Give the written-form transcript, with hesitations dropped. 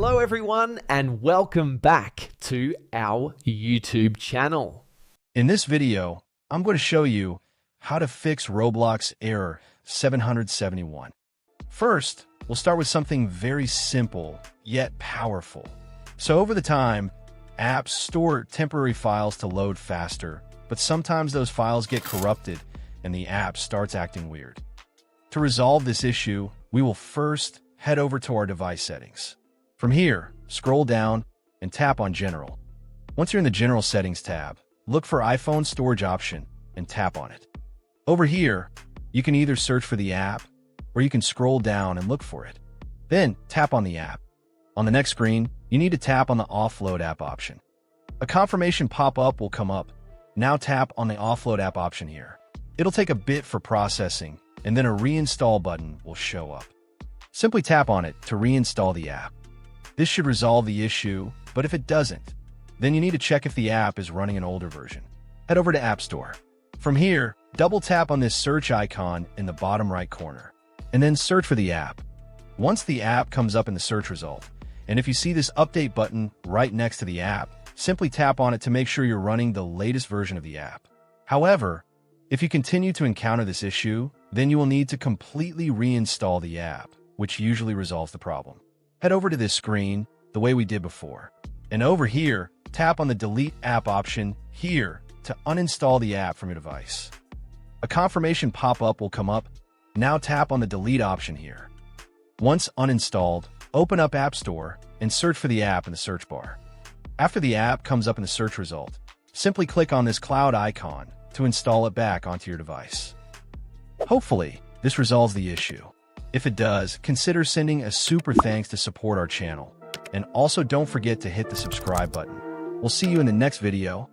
Hello everyone and welcome back to our YouTube channel. In this video, I'm going to show you how to fix Roblox error 771. First, we'll start with something very simple yet powerful. So over the time, apps store temporary files to load faster, but sometimes those files get corrupted and the app starts acting weird. To resolve this issue, we will first head over to our device settings. From here, scroll down and tap on General. Once you're in the General Settings tab, look for iPhone Storage option and tap on it. Over here, you can either search for the app or you can scroll down and look for it. Then tap on the app. On the next screen, you need to tap on the Offload App option. A confirmation pop-up will come up. Now tap on the Offload App option here. It'll take a bit for processing, and then a reinstall button will show up. Simply tap on it to reinstall the app. This should resolve the issue, but if it doesn't, then you need to check if the app is running an older version. Head over to App Store. From here, double tap on this search icon in the bottom right corner, and then search for the app. Once the app comes up in the search result, and if you see this update button right next to the app, simply tap on it to make sure you're running the latest version of the app. However, if you continue to encounter this issue, then you will need to completely reinstall the app, which usually resolves the problem. Head over to this screen the way we did before. And over here, tap on the Delete App option here to uninstall the app from your device. A confirmation pop-up will come up. Now tap on the Delete option here. Once uninstalled, open up App Store and search for the app in the search bar. After the app comes up in the search result, simply click on this cloud icon to install it back onto your device. Hopefully, this resolves the issue. If it does, consider sending a super thanks to support our channel. And also don't forget to hit the subscribe button. We'll see you in the next video.